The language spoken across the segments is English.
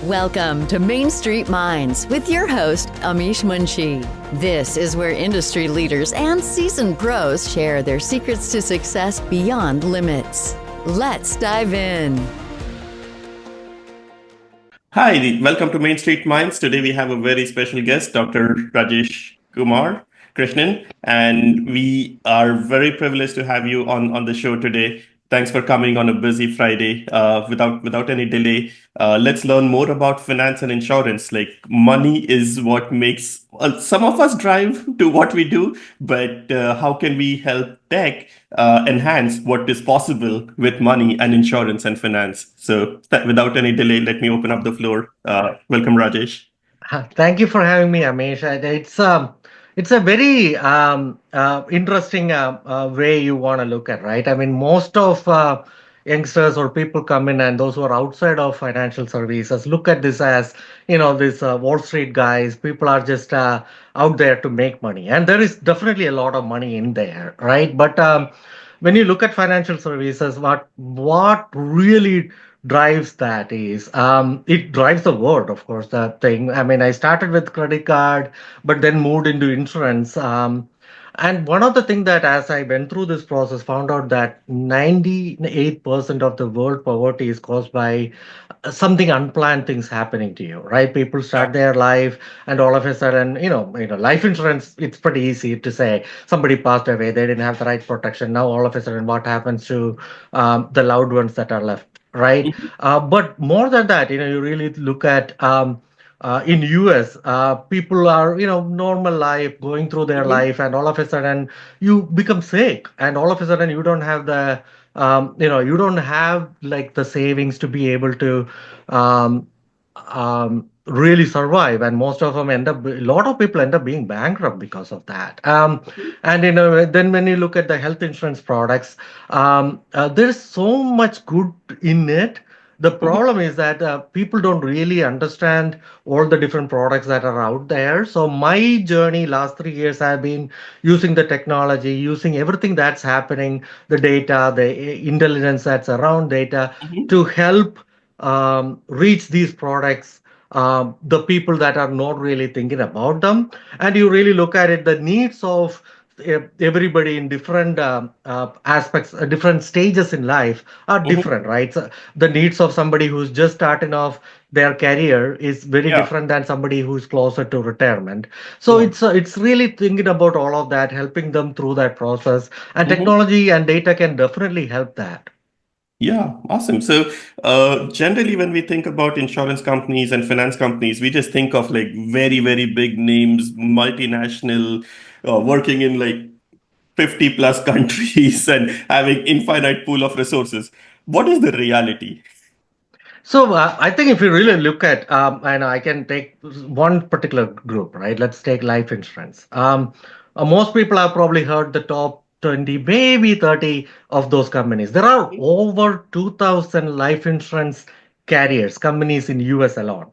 Welcome to Main Street Minds with your host, Amish Munshi. This is where industry leaders and seasoned pros share their secrets to success beyond limits. Let's dive in. Hi, welcome to Main Street Minds. Today we have a very special guest, Dr. Rajesh Krishnan, and we are very privileged to have you on the show today. Thanks for coming on a busy Friday. Without any delay, let's learn more about finance and insurance. Like money is what makes some of us drive to what we do, but how can we help tech enhance what is possible with money and insurance and finance? So without any delay, let me open up the floor. Welcome, Rajesh. Thank you for having me, Amish. It's a very interesting way you want to look at, right? I mean, most of youngsters or people come in and those who are outside of financial services look at this as, this Wall Street guys. People are just out there to make money, and there is definitely a lot of money in there, right? But when you look at financial services, what really drives that is it drives the world, of course. That thing, I mean, I started with credit card but then moved into insurance, and one of the things that as I went through this process found out that 98% of the world poverty is caused by something unplanned things happening to you, right? People start their life and all of a sudden, life insurance, it's pretty easy to say somebody passed away, they didn't have the right protection. Now all of a sudden what happens to the loved ones that are left, right? But more than that, you really look at in US, people are, normal life, going through their Mhm. life, and all of a sudden you become sick, and all of a sudden you don't have you don't have like the savings to be able to um, really survive, and most of them a lot of people end up being bankrupt because of that. And then when you look at the health insurance products, there's so much good in it. The Mhm. problem is that people don't really understand all the different products that are out there. So my journey last 3 years, I've been using the technology, using everything that's happening, the data, the intelligence that's around data, Mhm. to help reach these products, the people that are not really thinking about them. And you really look at it, the needs of everybody in different aspects, different stages in life are Mhm. different, right? So the needs of somebody who's just starting off their career is very Yeah. different than somebody who's closer to retirement. So Yeah. it's really thinking about all of that, helping them through that process, and Mhm. technology and data can definitely help that. Yeah, awesome. So, generally, when we think about insurance companies and finance companies, we just think of like very, very big names, multinational, working in like 50 plus countries and having infinite pool of resources. What is the reality? So I think if you really look at, and I can take one particular group, right? Let's take life insurance. Most people have probably heard the top 20, maybe 30 of those companies. There are Mhm. over 2,000 life insurance carriers, companies in US alone,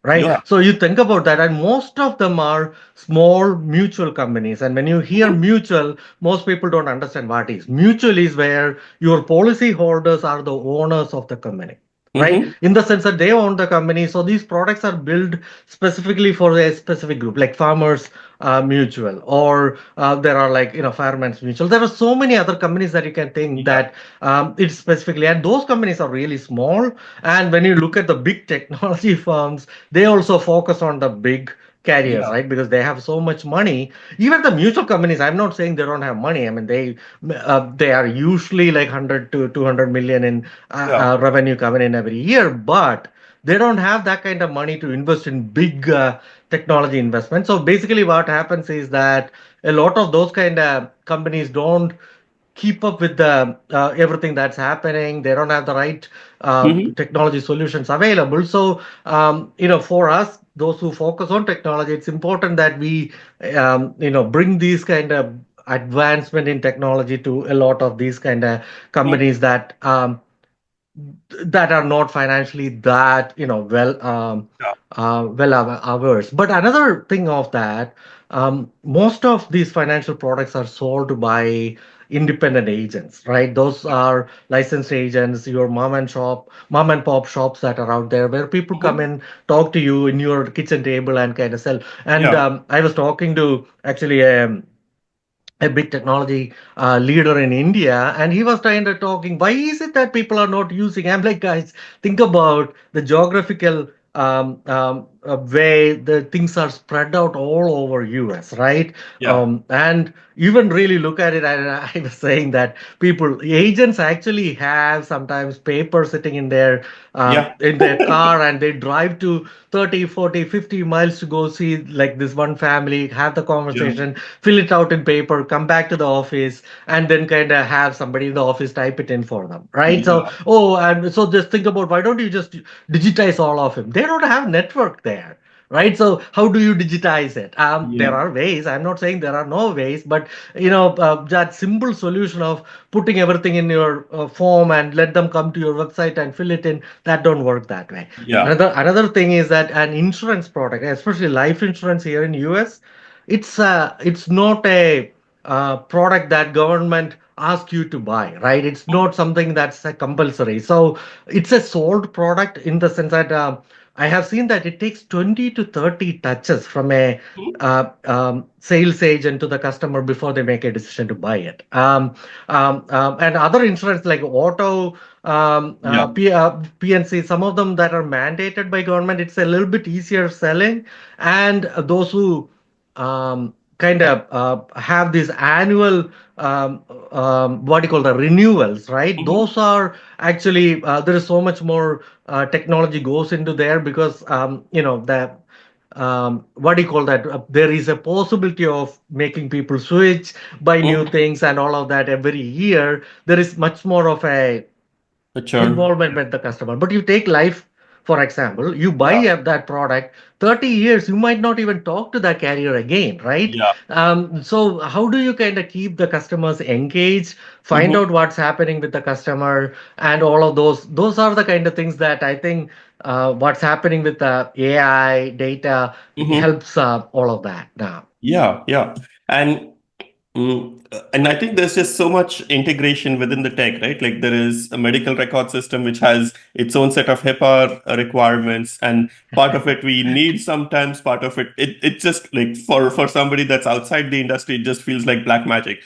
right? Yeah. So you think about that, and most of them are small mutual companies. And when you hear Mhm. mutual, most people don't understand what is. Mutual is where your policy holders are the owners of the company, right? Mhm. In the sense that they own the company. So these products are built specifically for a specific group, like Farmers Mutual, or there are like, Fireman's Mutual. There are so many other companies that you can think Yeah. that it's specifically, and those companies are really small. And when you look at the big technology firms, they also focus on the big carriers, Yeah. right? Because they have so much money. Even the mutual companies, I'm not saying they don't have money. I mean, they are usually like 100 to 200 million in Yeah. revenue coming in every year, but they don't have that kind of money to invest in big technology investments. So basically what happens is that a lot of those kind of companies don't keep up with the everything that's happening. They don't have the right Mhm. technology solutions available. So for us, those who focus on technology, it's important that we bring these kind of advancement in technology to a lot of these kind of Mhm. companies that are not financially that Yeah. averse. But another thing of that, most of these financial products are sold by independent agents, right? Those are licensed agents, your mom and pop shops that are out there where people come Mhm. in, talk to you in your kitchen table and kind of sell. And Yeah. I was talking to actually a big technology leader in India, and he was trying to talking. Why is it that people are not using? I'm like, guys, think about the geographical way the things are spread out all over US, right? Yeah. And even really look at it. And I was saying that people, agents actually have sometimes paper sitting Yeah. in their car, and they drive to 30, 40, 50 miles to go see like this one family, have the Yeah. conversation, fill it out in paper, come back to the office, and then kind of have somebody in the office type it in for them, right? So, Yeah. oh, and so just think about why don't you just digitize all of them? They don't have network there. Right, so how do you digitize it? There Yeah. are ways. I'm not saying there are no ways, but that simple solution of putting everything in your form and let them come to your website and fill it in, that don't work that way. Yeah. Another thing is that an insurance product, especially life insurance here in US, it's not a product that government ask you to buy, right? It's not something that's compulsory. So it's a sold product in the sense that I have seen that it takes 20 to 30 touches from a sales agent to the customer before they make a decision to buy it. And other insurance like auto, Yeah. PNC, some of them that are mandated by government, it's a little bit easier selling. And those who kind of have these annual what do you call the renewals, right? Mhm. Those are actually there is so much more technology goes into there because the what do you call that? There is a possibility of making people switch, buy new Mhm. things, and all of that every year. There is much more of a A churn. involvement with the customer. But you take life, for example, you buy Yeah. that product, 30 years, you might not even talk to that carrier again, right? Yeah. So, how do you kind of keep the customers engaged, find Mhm. out what's happening with the customer, and all of those? Those are the kind of things that I think what's happening with the AI data Mhm. helps all of that now. Yeah. Yeah. And and I think there's just so much integration within the tech, right? Like there is a medical record system which has its own set of HIPAA requirements, and part of it we need sometimes. Part of it just like for somebody that's outside the industry, it just feels like black magic.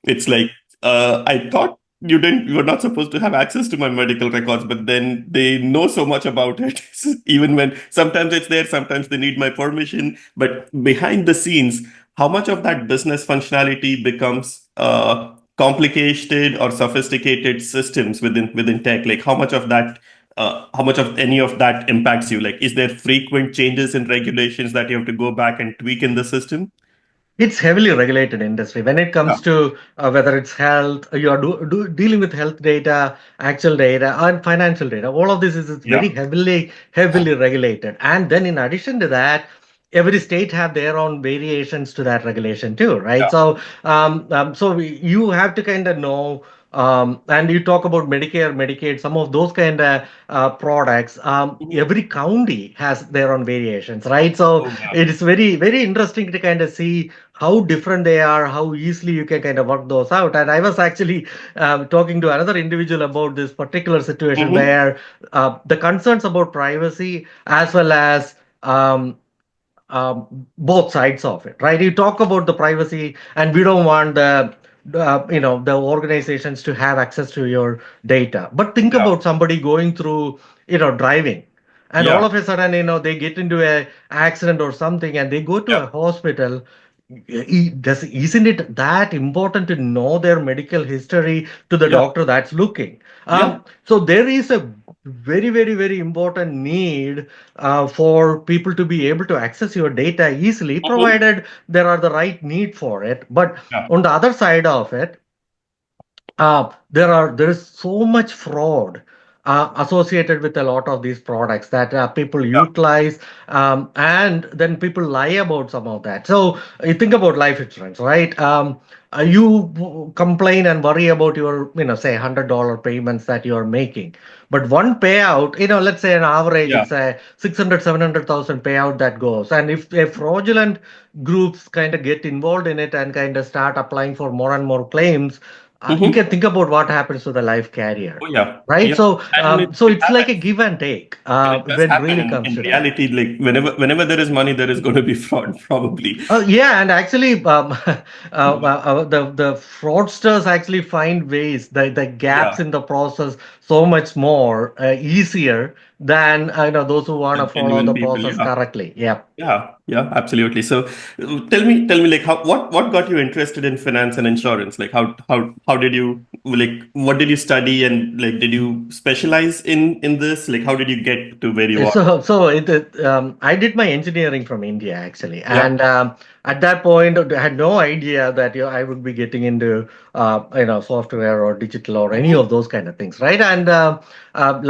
It's like I thought you were not supposed to have access to my medical records, but then they know so much about it. Even when sometimes it's there, sometimes they need my permission, but behind the scenes how much of that business functionality becomes complicated or sophisticated systems within tech? Like how much of any of that impacts you? Like, is there frequent changes in regulations that you have to go back and tweak in the system? It's heavily regulated industry when it Yeah, comes to whether it's health, you are dealing with health data, actual data, and financial data. All of this is yeah, very heavily regulated. And then in addition to that, every state have their own variations to that regulation too, right? yeah. So, you have to kind of know. And you talk about Medicare, Medicaid, some of those kind of products. Mhm. Every county has their own variations, right? So Oh, yeah. it is very interesting to kind of see how different they are, how easily you can kind of work those out. And I was actually talking to another individual about this particular situation Hmm. where the concerns about privacy as well as both sides of it, right? You talk about the privacy, and we don't want the organizations to have access to your data. But think Yeah, about somebody going through, driving, and all yeah, of a sudden, they get into a accident or something, and they go to yeah. a hospital. Isn't it that important to know their medical history to the Yeah, doctor that's looking? yeah. So there is a very important need for people to be able to access your data easily, Hmm. provided there are the right need for it. But Yeah. on the other side of it, there is so much fraud associated with a lot of these products that people utilize, and then people lie about some of that. So you think about life insurance, right? Complain and worry about your, say $100 payments that you are making, but one payout, let's say an average, Yeah. it's a 600, 700,000 payout that goes. And if a fraudulent groups kind of get involved in it and kind of start applying for more and more claims, you Mm-hmm. can think about what happens to the life carrier, Oh, yeah. right? Yeah. So, And so it it's like a happens. give and take And it does when happen really comes in to that. reality. Like whenever there is money, there is going to be fraud, probably. Yeah, and actually, the fraudsters actually find ways, the gaps Yeah. in the process so much more easier than those who want to The follow genuine the people. process Yeah. correctly. Yeah. Yeah, absolutely. So, tell me, like, what got you interested in finance and insurance? Like, how did you like, what did you study, and like, did you specialize in this? Like, how did you get to where you are? I did my engineering from India actually, Yeah. and at that point I had no idea that I would be getting into software or digital or any Mm-hmm. of those kind of things, right? And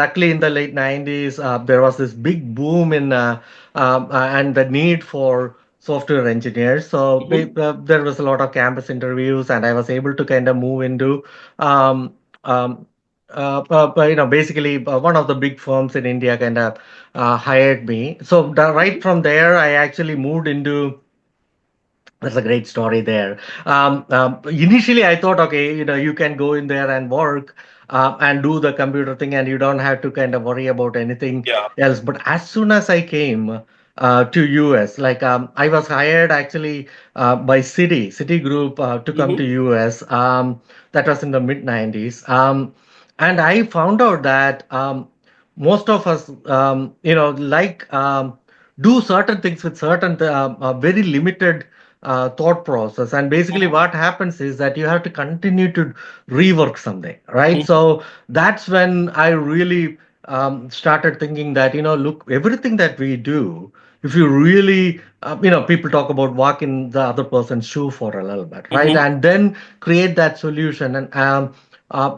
luckily in the late 90s, there was this big boom in and the need for software engineers. So Mm-hmm. there was a lot of campus interviews, and I was able to kind of move into um, um, basically one of the big firms in India kind of hired me. So right from there, I actually moved into. That's a great story there. Initially, I thought, okay, you can go in there and work and do the computer thing, and you don't have to kind of worry about anything Yeah. else. But as soon as I came to US, like I was hired actually by Citi Group to come to Mm-hmm. US. That was in the mid 90s. And I found out that most of us, do certain things with certain very limited thought process. And basically Mm-hmm. what happens is that you have to continue to rework something, right? Mm-hmm. So that's when I really started thinking that, look, everything that we do, if you really people talk about walk in the other person's shoe for a little bit, right? Mm-hmm. And then create that solution, and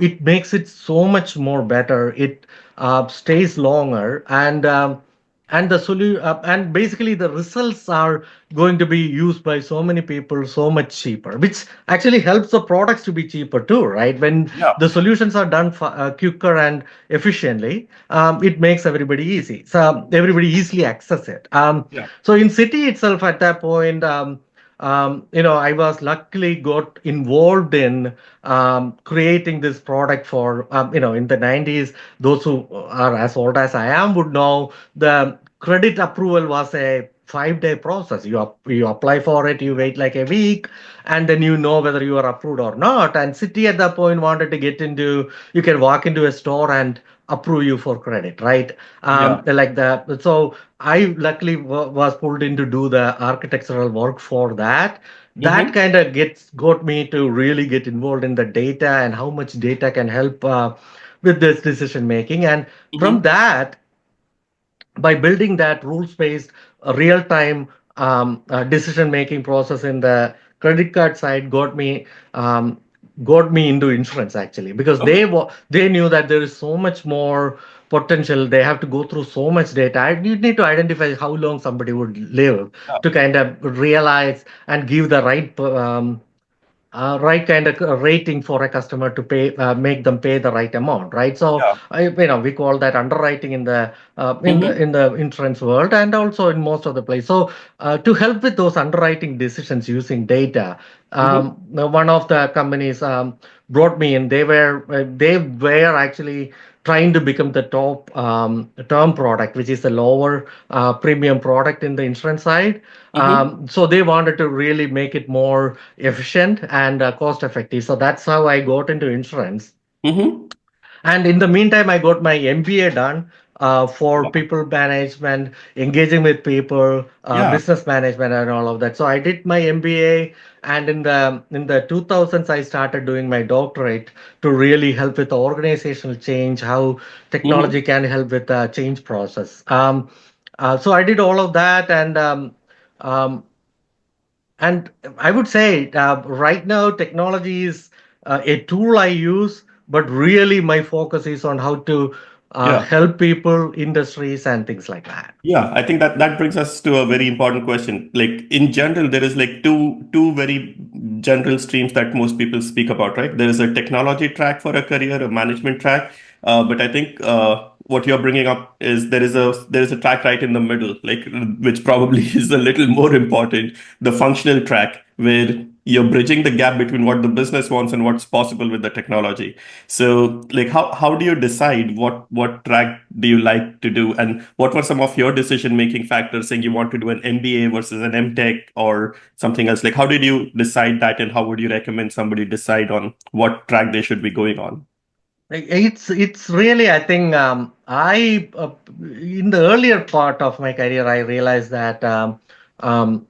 it makes it so much more better. It stays longer, and and basically the results are going to be used by so many people so much cheaper, which actually helps the products to be cheaper too, right? When Yeah. the solutions are done quicker and efficiently, it makes everybody easy, so everybody easily access it. Yeah. So in City itself at that point, I was luckily got involved in creating this product for, in the 90s. Those who are as old as I am would know the credit approval was a 5-day process. You apply for it, you wait like a week, and then you know whether you are approved or not. And City at that point wanted to get into, you can walk into a store and approve you for credit, right? Yeah. Like that. So I luckily was pulled in to do the architectural work for that. That Mm-hmm. kind of got me to really get involved in the data and how much data can help with this decision making. And from Mm-hmm. that, by building that rules-based, real-time decision-making process in the credit card side, um, got me into insurance actually, because Okay. they knew that there is so much more potential. They have to go through so much data. You need to identify how long somebody would live Yeah. to kind of realize and give the right kind of rating for a customer to pay, make them pay the right amount, right? So Yeah. we call that underwriting in the Mm-hmm. in the insurance world, and also in most of the place. So to help with those underwriting decisions using data, Mm-hmm. one of the companies brought me in. They were actually trying to become the top term product, which is the lower premium product in the insurance side. Mm-hmm. So they wanted to really make it more efficient and cost effective. So that's how I got into insurance. Mm-hmm. And in the meantime, I got my MBA done for Wow. people management, engaging with people, Yeah. business management, and all of that. So I did my MBA, and in the 2000s, I started doing my doctorate to really help with the organizational change, how Mm-hmm. technology can help with the change process. So I did all of that, um, and I would say right now, technology is a tool I use, but really my focus is on how to Yeah. help people, industries, and things like that. Yeah, I think that that brings us to a very important question. Like in general, there is like two very general streams that most people speak about, right? There is a technology track for a career, a management track, but I think what you're bringing up is there is a track right in the middle, like which probably is a little more important, the functional track, where you're bridging the gap between what the business wants and what's possible with the technology. So, like, how do you decide what track do you like to do, and what were some of your decision making factors, saying you want to do an MBA versus an MTech or something else? Like, how did you decide that, and how would you recommend somebody decide on what track they should be going on? It's really, I think, I in the earlier part of my career I realized that um,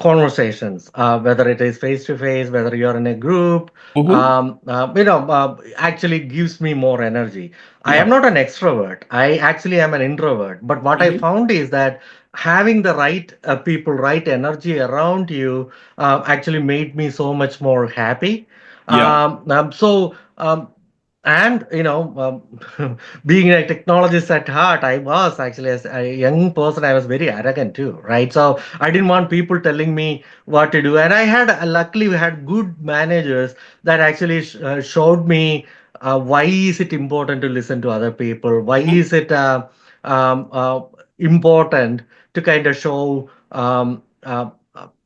conversations, whether it is face to face, whether you're in a group, Mm-hmm. actually gives me more energy. I am Yeah. not an extrovert. I actually am an introvert. But what I Mm-hmm. found is that having the right people, right energy around you, actually made me so much more happy. Yeah. And being a technologist at heart, I was actually, as a young person, I was very arrogant too, right? So I didn't want people telling me what to do, and I had luckily we had good managers that actually showed me why is it important to listen to other people, why Mm-hmm. is it important to kind of show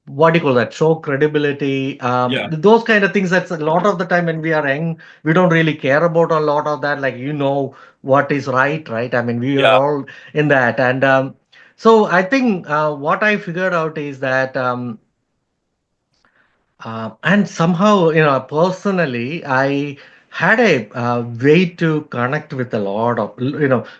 what do you call that, show credibility, Yeah. those kind of things. That's a lot of the time when we are young, we don't really care about a lot of that, like, what is right, I mean, we are Yeah. all in that. And so I think what I figured out is that and somehow, personally, I had a way to connect with a lot of,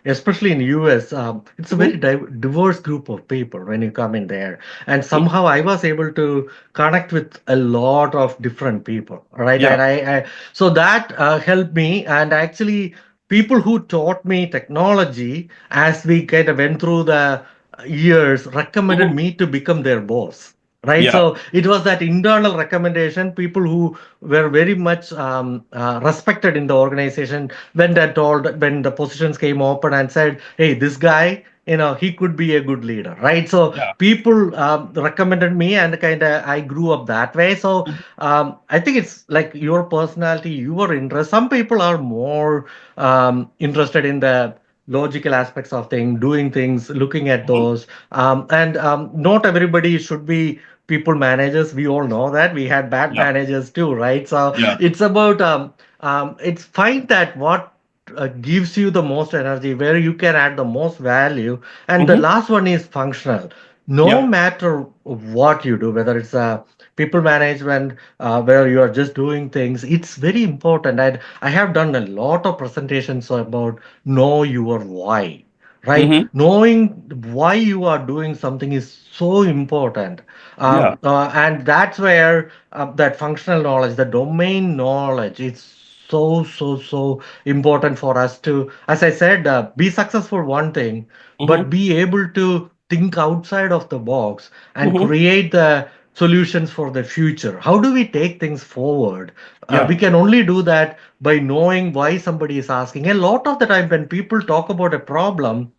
especially in US. It's a very Mm-hmm. diverse group of people when you come in there. And Mm-hmm. somehow I was able to connect with a lot of different people, right? Yeah. And so that helped me. And actually, people who taught me technology as we kind of went through the years recommended Mm-hmm. me to become their boss, right? Yeah. So it was that internal recommendation. People who were very much respected in the organization when the positions came open and said, hey, this guy, he could be a good leader, right? So Yeah. people recommended me, and kind of I grew up that way. So Mhm. I think it's like your personality, your interest. Some people are more interested in the logical aspects of things, doing things, looking at Mhm. those. And not everybody should be people managers. We all know that we had bad Yeah. managers too, right? So Yeah. it's about it's find that what gives you the most energy, where you can add the most value. And the Mm-hmm. last one is functional. No Yeah. matter what you do, whether it's people management, where you are just doing things, it's very important. And I have done a lot of presentations about know your why, right? Mm-hmm. Knowing why you are doing something is so important. Yeah. And that's where that functional knowledge, the domain knowledge, it's so important for us to, as I said, be successful one thing, but Mm-hmm. be able to think outside of the box and Mm-hmm. create the solutions for the future. How do we take things forward? We Yeah. can only do that by knowing why somebody is asking. A lot of the time when people talk about a problem,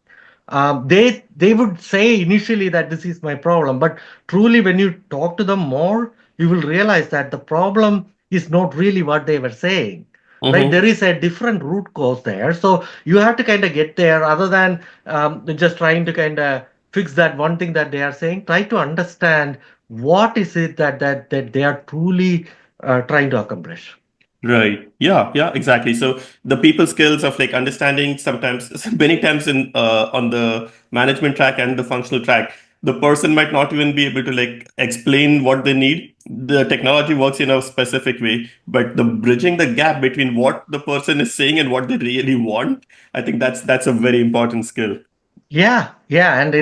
they would say initially that this is my problem, but truly when you talk to them more, you will realize that the problem is not really what they were saying, right? Mm-hmm. There is a different root cause there. So you have to kind of get there, other than just trying to kind of fix that one thing that they are saying. Try to understand what is it that they are truly trying to accomplish. Right. Yeah. Yeah. Exactly. So the people skills of like understanding sometimes, many times in on the management track and the functional track, the person might not even be able to like explain what they need. The technology works in a specific way, but the bridging the gap between what the person is saying and what they really want, I think that's a very important skill. Yeah, and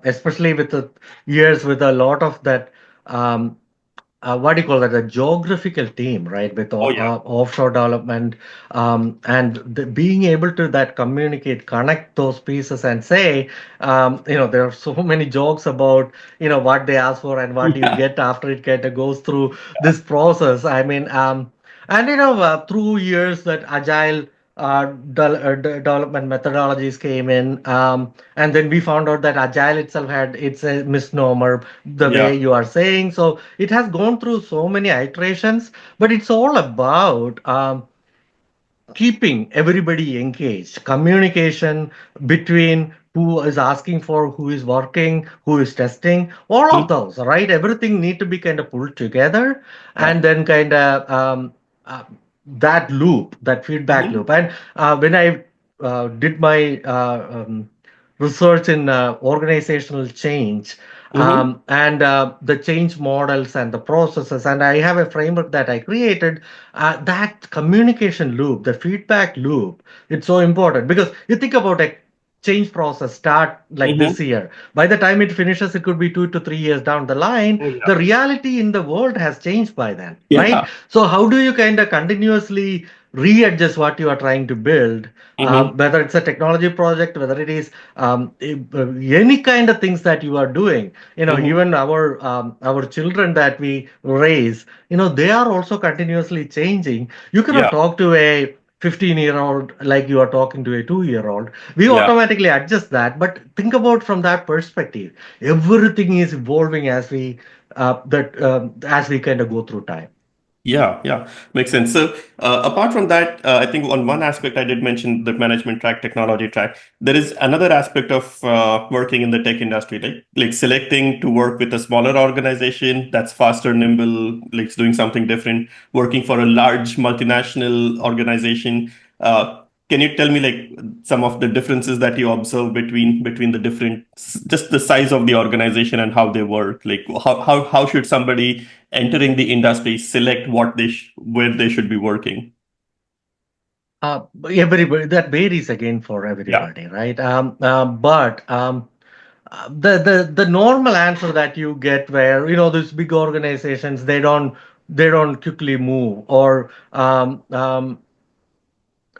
especially with the years, with a lot of that, um, what do you call that? A geographical team, right? With Oh yeah. offshore development, and being able to that communicate, connect those pieces, and say, there are so many jokes about what they ask for and what you Yeah. get after it kind of goes through this process. I mean, and through years that agile. development methodologies came in, and then we found out that agile itself had it's a misnomer the way Yeah. you are saying. So it has gone through so many iterations, but it's all about keeping everybody engaged, communication between who is asking for, who is working, who is testing, all of Mhm. those, right? Everything need to be kind of pulled together, Yeah. and then kind of that loop, that feedback Hmm. loop. And when I did my research in organizational change, Hmm. and the change models and the processes, and I have a framework that I created. That communication loop, the feedback loop, it's so important, because you think about a change process start like this Hmm. year. By the time it finishes, it could be 2 to 3 years down the line. Oh, The yeah. reality in the world has changed by then, right? Yeah. So how do you kind of continuously readjust what you are trying to build, Hmm. whether it's a technology project, whether it is any kind of things that you are doing. Hmm. Even our children that we raise, they are also continuously changing. You cannot Yeah. talk to a 15-year-old like you are talking to a 2-year-old. We Yeah. automatically adjust that, but think about from that perspective. Everything is evolving as we kind of go through time. Yeah, yeah, makes sense. So, apart from that, I think on one aspect I did mention the management track, technology track. There is another aspect of working in the tech industry, like selecting to work with a smaller organization that's faster, nimble, like doing something different, working for a large multinational organization. Can you tell me like some of the differences that you observe between the different, just the size of the organization and how they work? Like how should somebody entering the industry select where they should be working? Everybody, that varies again for Yeah. everybody, right? But the normal answer that you get, where these big organizations, they don't quickly move, or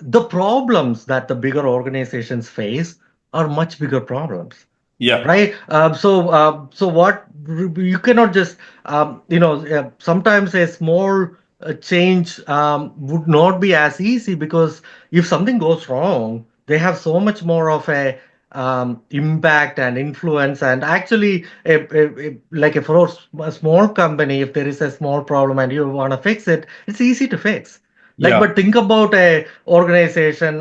the problems that the bigger organizations face are much bigger problems, Yeah. right? So what, you cannot just sometimes a small change would not be as easy, because if something goes wrong, they have so much more of a impact and influence. And actually, like for a small company, if there is a small problem and you want to fix it, it's easy to fix. Like, Yeah. but think about a organization,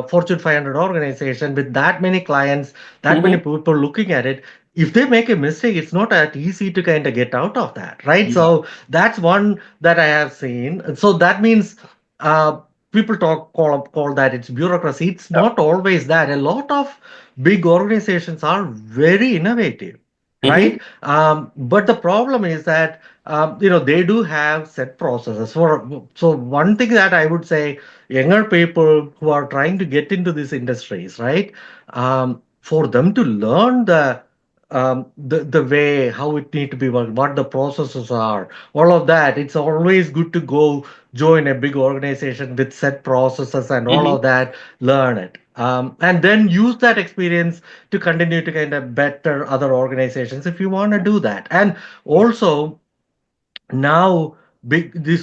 Fortune 500 organization with that many clients, that many Hmm. people looking at it. If they make a mistake, it's not that easy to kind of get out of that, right? Yeah. So that's one that I have seen. So that means uh, people call that it's bureaucracy. It's Yeah. not always that. A lot of big organizations are very innovative, Hmm. right? But the problem is that they do have set processes. So one thing that I would say, younger people who are trying to get into these industries, right? For them to learn the way how it need to be worked, what the processes are, all of that. It's always good to go join a big organization with set processes and all of Hmm. that. Learn it, and then use that experience to continue to kind of better other organizations if you want to do that. And also, now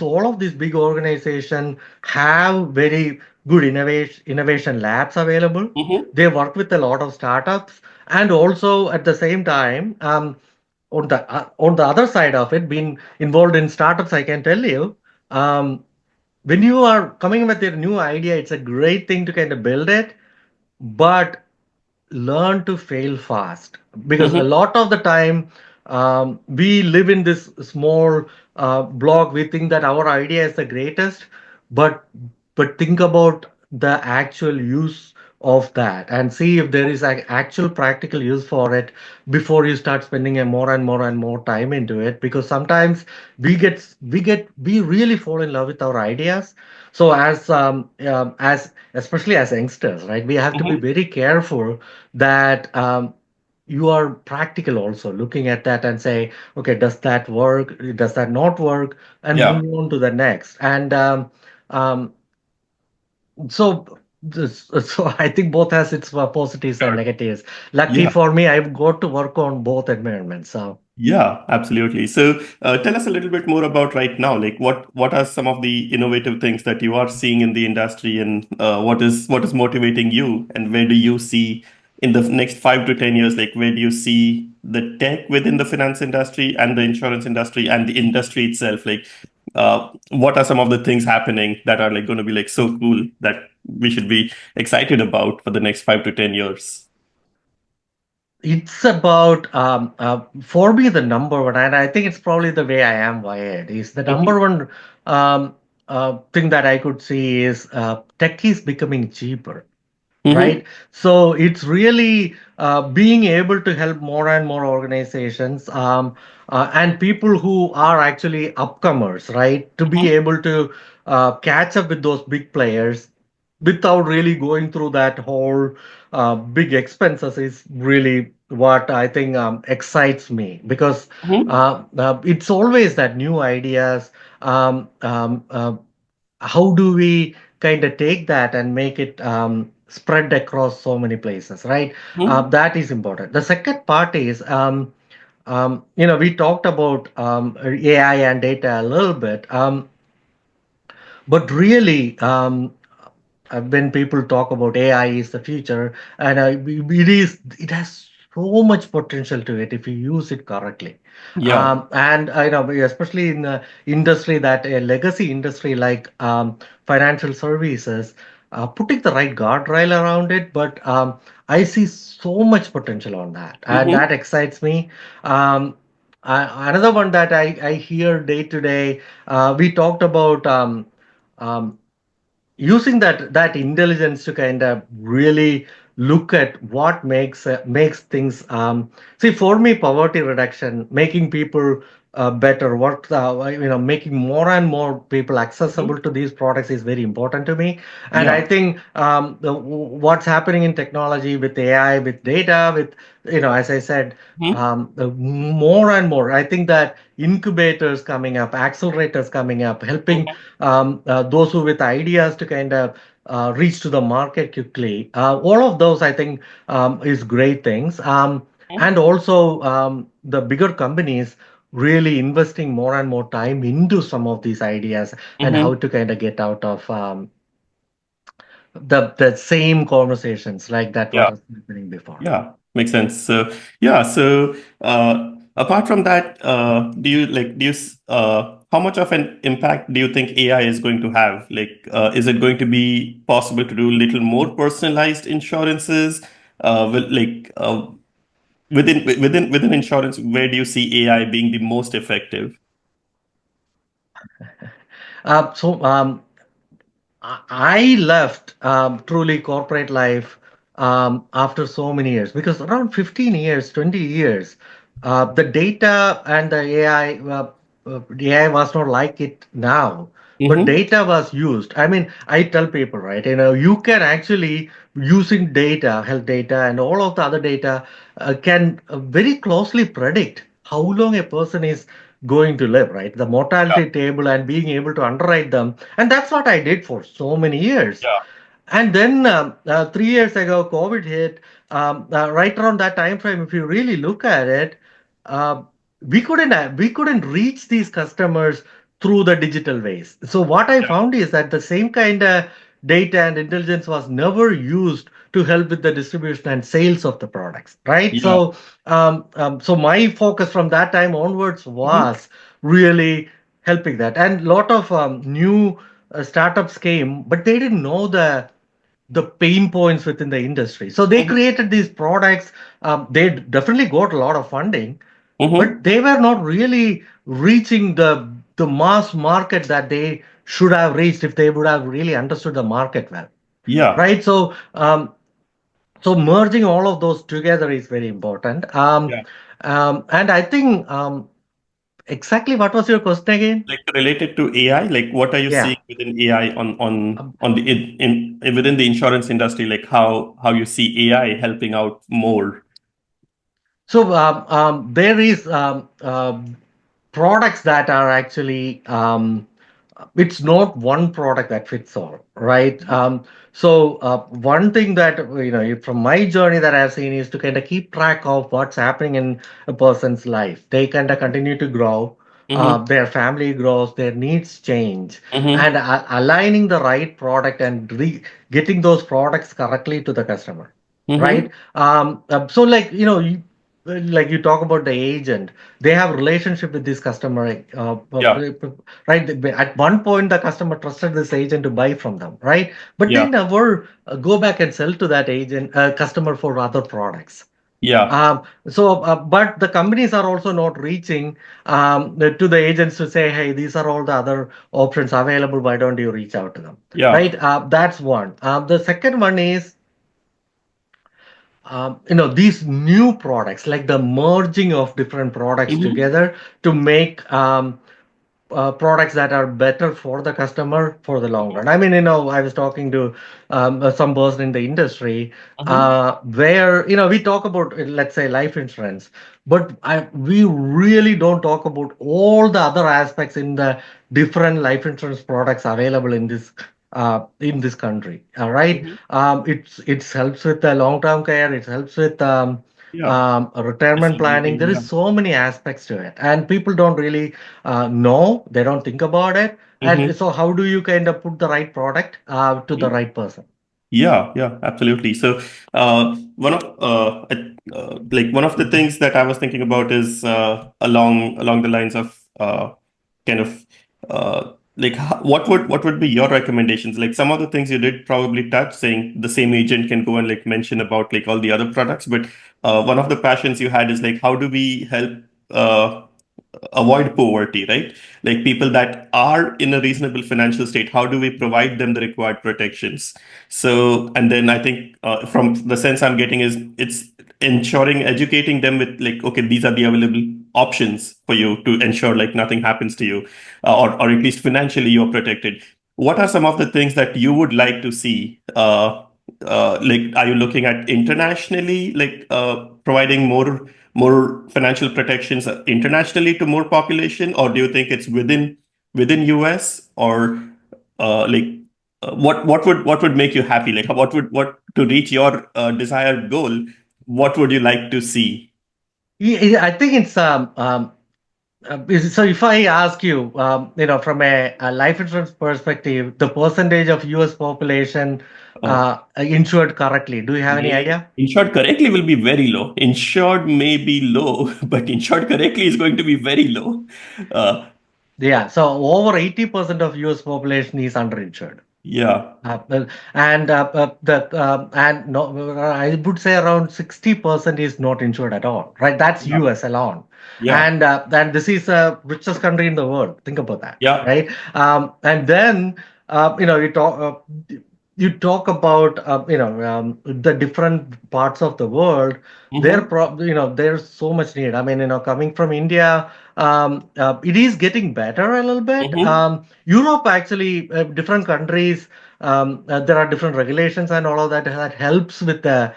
all of these big organizations have very good innovation labs available. Hmm. They work with a lot of startups, and also at the same time, on the other side of it, being involved in startups, I can tell you, um, when you are coming with your new idea, it's a great thing to kind of build it, but learn to fail fast, because a Hmm. lot of the time, we live in this small block. We think that our idea is the greatest, but think about the actual use of that, and see if there is an actual practical use for it before you start spending a more and more and more time into it. Because sometimes we really fall in love with our ideas. So as especially as youngsters, right, we have to be Hmm. very careful that you are practical, also looking at that and say, okay, does that work, does that not work, and Yeah. move on to the next. And um, so so I think both has its positives and Sure. negatives. Lucky Yeah. for me, I've got to work on both environments. So Yeah, absolutely. So, tell us a little bit more about right now. Like, what are some of the innovative things that you are seeing in the industry, and what is motivating you, and where do you see in the next 5 to 10 years? Like, where do you see the tech within the finance industry and the insurance industry and the industry itself? Like, what are some of the things happening that are like going to be like so cool that we should be excited about for the next 5 to 10 years? It's about for me the number one, and I think it's probably the way I am wired. Is the number Hmm. one thing that I could see is tech is becoming cheaper, Hmm. right? So it's really being able to help more and more organizations and people who are actually upcomers, right? To be able to catch up with those big players without really going through that whole big expenses is really what I think excites me because Hmm. it's always that new ideas. Um, um, uh, how do we kind of take that and make it spread across so many places, right? Hmm. That is important. The second part is, we talked about AI and data a little bit, but really, when people talk about AI is the future, and it has so much potential to it if you use it correctly. Yeah. And I know, especially in the industry that a legacy industry like financial services, putting the right guardrail around it. But I see so much potential on that, and Hmm. that excites me. Um, Another one that I hear day to day, we talked about. Um, Using that intelligence to kind of really look at what makes things see for me poverty reduction, making people better work, making more and more people Hmm. accessible to these products is very important to me. And I Yeah. think what's happening in technology with AI, with data, with as I said, Hmm. more and more I think that incubators coming up, accelerators coming up, helping those who with ideas to kind of reach to the market quickly. All of those, I think, is great things. And also, the bigger companies really investing more and more time into some of these ideas and how Hmm. to kind of get out of the same conversations like that what Yeah. was happening before. Yeah. Makes sense. So yeah. So apart from that, how much of an impact do you think AI is going to have? Like, is it going to be possible to do little more personalized insurances? Within insurance, where do you see AI being the most effective? So I left truly corporate life after so many years because around 15 years, 20 years, the data and the AI was not like it now, but Mm-hmm. data was used. I mean, I tell people, right, you can actually using data, health data, and all of the other data can very closely predict how long a person is going to live, right? The Yeah. mortality table and being able to underwrite them, and that's what I did for so many years. Yeah. And then 3 years ago, COVID hit. Right around that time frame, if you really look at it, uh, we couldn't reach these customers through the digital ways. So what I Yeah. found is that the same kind of data and intelligence was never used to help with the distribution and sales of the products, right? Yeah. So my focus from that time onwards Mm-hmm. was really helping that, and a lot of new startups came, but they didn't know the pain points within the industry. So they created these products. They definitely got a lot of funding, Mm-hmm. but they were not really reaching the mass market that they should have reached if they would have really understood the market well, Yeah. right? So merging all of those together is very important. Yeah. And I think exactly what was your question again? Like related to AI, like what are you seeing Yeah. within AI on Um, on the within the insurance industry, like how you see AI helping out more? there is products that are actually it's not one product that fits all, right? One thing that from my journey that I've seen is to kind of keep track of what's happening in a person's life. They kind of continue to grow, Mm-hmm. their family grows, their needs change, Mm-hmm. and aligning the right product and getting those products correctly to the customer, Mm-hmm. right? So like like you talk about the agent, they have relationship with this customer, Yeah. right? At one point, the customer trusted this agent to buy from them, right? But they Yeah. never go back and sell to that agent customer for other products. Yeah. But the companies are also not reaching to the agents to say, hey, these are all the other options available. Why don't you reach out to them? Yeah. Right? That's one. The second one is, these new products, like the merging of different products Mm-hmm. together to make products that are better for the customer for the long run. I mean, I was talking to some person in the industry Mm-hmm. where, we talk about, let's say, life insurance, but we really don't talk about all the other aspects in the different life insurance products available in this country. All right. Mm-hmm. It helps with the long-term care. It helps with Yeah. retirement planning. Disability. There Yeah. is so many aspects to it, and people don't really no, they don't think about it. And Mm-hmm. so, how do you kind of put the right product to the right person? Yeah, yeah, absolutely. So, one of the things that I was thinking about is along the lines of kind of what would be your recommendations? Like some of the things you did probably touch, saying the same agent can go and like mention about like all the other products, but one of the passions you had is like how do we help uh, avoid poverty, right? Like people that are in a reasonable financial state, how do we provide them the required protections? So, and then I think from the sense I'm getting is it's ensuring, educating them with like, okay, these are the available options for you to ensure like nothing happens to you, or at least financially you're protected. What are some of the things that you would like to see? Like, are you looking at internationally, like providing more financial protections internationally to more population, or do you think it's within US or like what would make you happy? Like what to reach your desired goal? What would you like to see? Yeah, I think it's so if I ask you, from a life insurance perspective, the percentage of U.S. population Uh, insured correctly, do you have any may idea? insured correctly will be very low. Insured may be low, but insured correctly is going to be very low. Uh, Yeah, so over 80% of U.S. population is underinsured. yeah, Well, and the and no, I would say around 60% is not insured at all, right? That's yeah, US alone, yeah, and this is the richest country in the world. Think about that, yeah, right? And then you talk about the different parts of the world. mm-hmm, There's so much need. I mean, coming from India, it is getting better a little bit. mm-hmm, Europe actually, different countries, there are different regulations and all of that that helps with the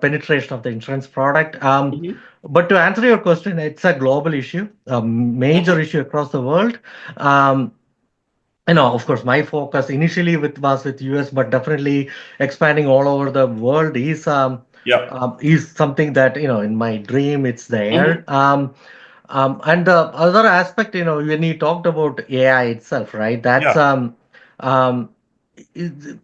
penetration of the insurance product. mm-hmm, But to answer your question, it's a global issue, a major mm-hmm, issue across the world. Um, of course, my focus initially was with US, but definitely expanding all over the world yeah, is something that in my dream it's there. mm-hmm, And the other aspect, when you talked about AI itself, right? That's yeah, um, it-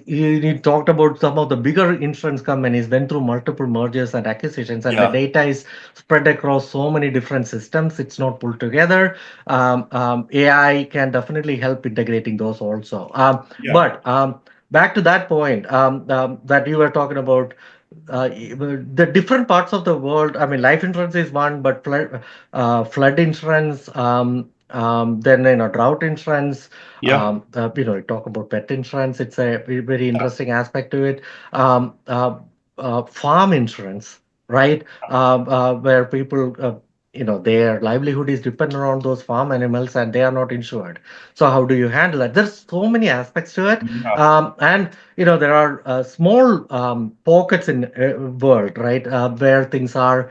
you talked about some of the bigger insurance companies went through multiple mergers and acquisitions, and the yeah, data is spread across so many different systems. It's not pulled together. AI can definitely help integrating those also. yeah, But back to that point that you were talking about, the different parts of the world. I mean, life insurance is one, but flood insurance, then drought insurance. yeah, You talk about pet insurance. It's a very, very interesting aspect to it. Um, uh, Farm insurance, right? Where people, their livelihood is dependent on those farm animals, and they are not insured. So how do you handle that? There's so many aspects to it, yeah, and there are small pockets in world, right, where things are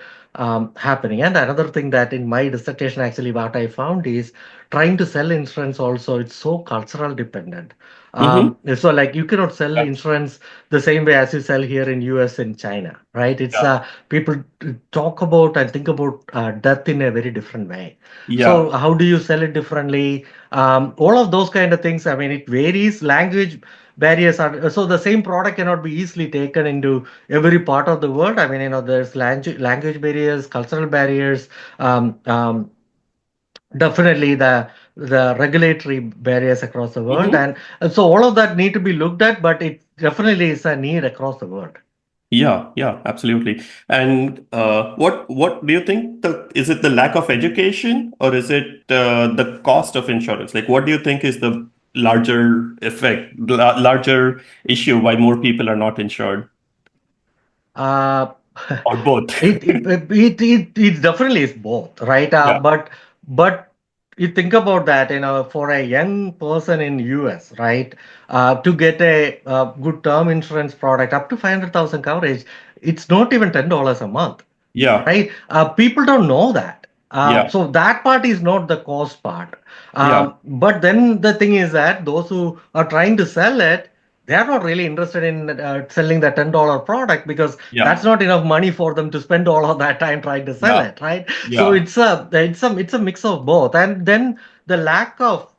happening. And another thing that in my dissertation, actually, what I found is trying to sell insurance also, it's so cultural dependent. So like you cannot sell Yeah. insurance the same way as you sell here in US and China, right? It's Yeah. people talk about and think about death in a very different way. So Yeah. how do you sell it differently? All of those kind of things. I mean, it varies. Language barriers are so the same product cannot be easily taken into every part of the world. I mean, there's language barriers, cultural barriers. Um, um, Definitely the regulatory barriers across the world, Mhm. and so all of that need to be looked at, but it definitely is a need across the world. Yeah, yeah, absolutely. And what do you think? Is it the lack of education or is it the cost of insurance? Like, what do you think is the larger effect, larger issue why more people are not insured, Uh, or both? it definitely is both, right? Yeah, But you think about that, for a young person in US, right, to get a good term insurance product up to 500,000 coverage, it's not even $10 a month, yeah, right? People don't know that. yeah, So that part is not the cost part. yeah, But then the thing is that those who are trying to sell it, they are not really interested in selling the $10 product because yeah, that's not enough money for them to spend all of that time trying to sell yeah, it, right? So yeah. it's a mix of both, and then the lack of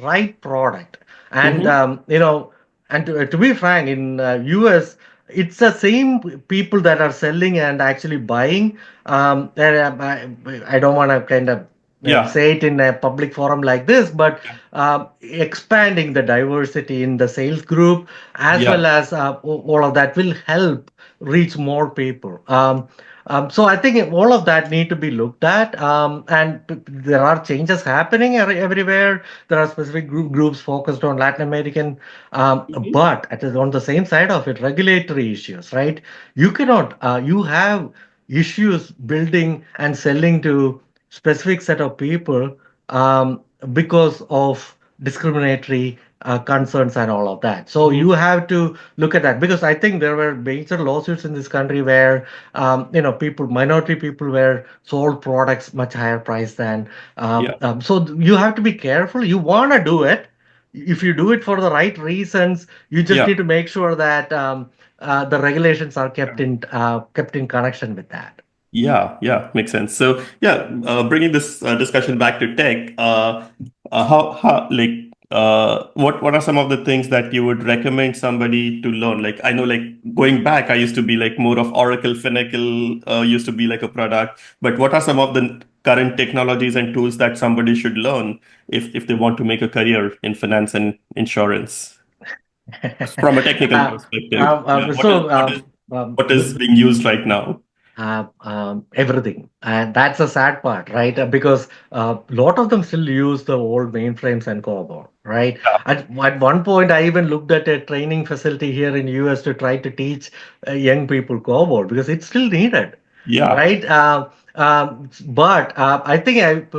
right product, and Mm-hmm. and to be frank, in US, it's the same people that are selling and actually buying. I don't want to kind of Yeah, say it in a public forum like this, but expanding the diversity in the sales group as yeah, well as all of that will help reach more people. So I think all of that need to be looked at, and there are changes happening everywhere. There are specific groups focused on Latin American, mm-hmm. but on the same side of it, regulatory issues, right? You cannot, you have issues building and selling to specific set of people because of discriminatory concerns and all of that. So Mm-hmm. you have to look at that, because I think there were major lawsuits in this country where minority people were sold products much higher price than. Yeah, So you have to be careful. You want to do it. If you do it for the right reasons, you just yeah. need to make sure that the regulations are kept in connection with that. Yeah, yeah, makes sense. So, yeah, bringing this discussion back to tech, how like what are some of the things that you would recommend somebody to learn? Like, I know, like going back, I used to be like more of Oracle, Finacle, used to be like a product. But what are some of the current technologies and tools that somebody should learn if they want to make a career in finance and insurance from a technical Uh, perspective? Yeah, so what is being used right now? everything, and that's the sad part, right? Because a lot of them still use the old mainframes and COBOL, right? Yeah, At one point, I even looked at a training facility here in US to try to teach young people COBOL because it's still needed, yeah. right? But I think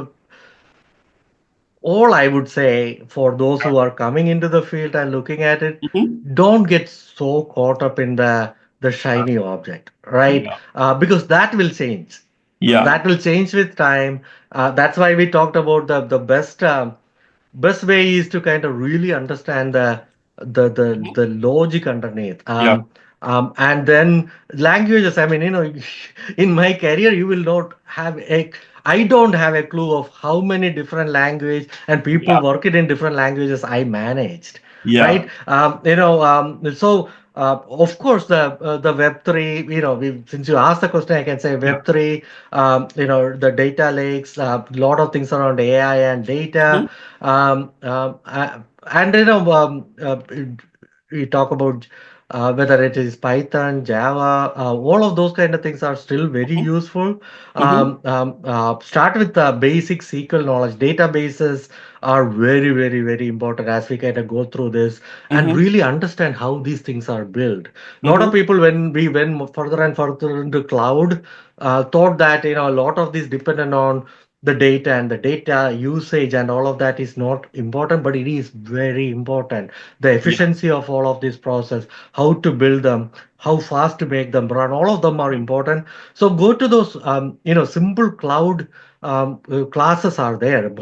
all I would say for those who are coming into the field and looking at it, Mhm. don't get so caught up in the shiny object, right? Yeah, Because that will change. yeah, That will change with time. That's why we talked about the best way is to kind of really understand the logic underneath. yeah, And then languages. I mean, in my career, you will not have a. I don't have a clue of how many different language and people yeah, working in different languages I managed, yeah. right? So of course the Web3. Since you asked the question, I can say Yeah. Web3. The data lakes. A lot of things around AI and data. Mhm. And we talk about whether it is Python, Java, all of those kind of things are still very Mhm. useful. Mhm. Start with the basic SQL knowledge. Databases are very, very, very important as we kind of go through this and Mhm. really understand how these things are built. A lot of Mhm. people, when we went further and further into cloud, thought that a lot of these dependent on the data, and the data usage and all of that is not important, but it is very important. The Yeah. efficiency of all of this process, how to build them, how fast to make them run, all of them are important. So go to those simple cloud classes are there. A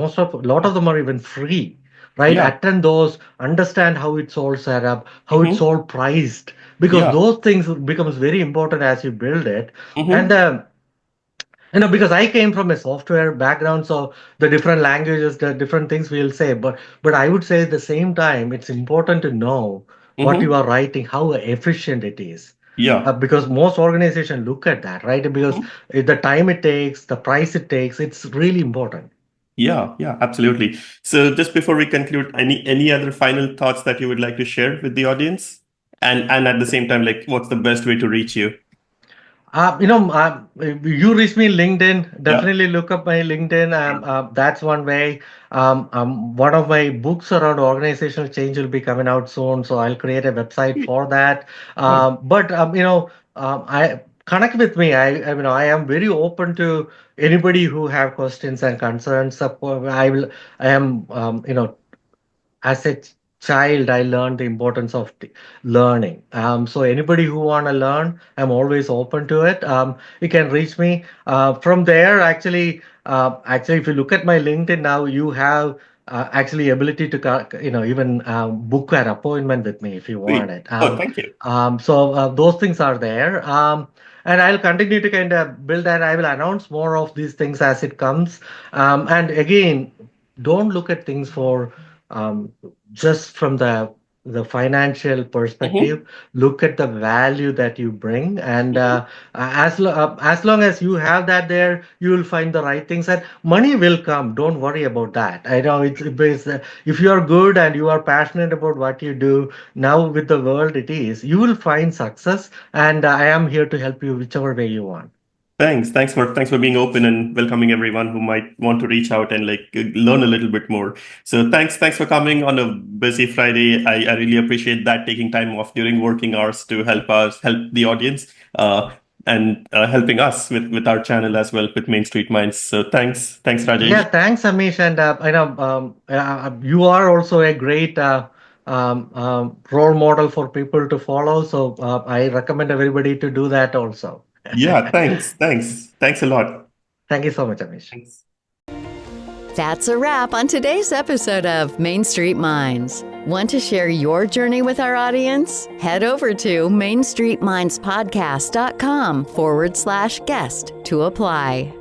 lot of them are even free, right? Yeah. Attend those, understand how it's all set up, how it's Mm-hmm. all priced, because Yeah. those things becomes very important as you build it. And Mm-hmm. because I came from a software background, so the different languages, the different things we'll say, but I would say at the same time, it's important to know what you Mm-hmm. are writing, how efficient it is. Yeah. Because most organizations look at that, right? Because Mhm. the time it takes, the price it takes, it's really important. Yeah, yeah, absolutely. So just before we conclude, any other final thoughts that you would like to share with the audience? And at the same time, like what's the best way to reach you? You reach me LinkedIn. Yeah. Definitely look up my LinkedIn. That's one way. One of my books around organizational change will be coming out soon, so I'll create a website for that. Right. I connect with me. I am very open to anybody who have questions and concerns. I will. I am. As a child, I learned the importance of learning. So anybody who want to learn, I'm always open to it. You can reach me from there. Actually, if you look at my LinkedIn now, you have actually ability to even book an appointment with me if you want Sweet. it. Oh, thank you. Those things are there. And I'll continue to kind of build that. I will announce more of these things as it comes. And again, don't look at things for um, just from the financial Mm-hmm. perspective. Look at the value that you bring, and Mm-hmm. as long as you have that there, you will find the right things, and money will come. Don't worry about that. I know if you are good and you are passionate about what you do now with the world it is, you will find success, and I am here to help you whichever way you want. Thanks. Thanks for being open and welcoming everyone who might want to reach out and like learn a little bit more. So thanks for coming on a busy Friday. I really appreciate that taking time off during working hours to help the audience, and helping us with our channel as well with Main Street Minds. So thanks Yeah, Rajesh. thanks, Amish, and I know you are also a great role model for people to follow. So I recommend everybody to do that also. Yeah, thanks a lot. Thank you so much, Amish. Thanks. That's a wrap on today's episode of Main Street Minds. Want to share your journey with our audience? Head over to mainstreetmindspodcast.com/guest to apply.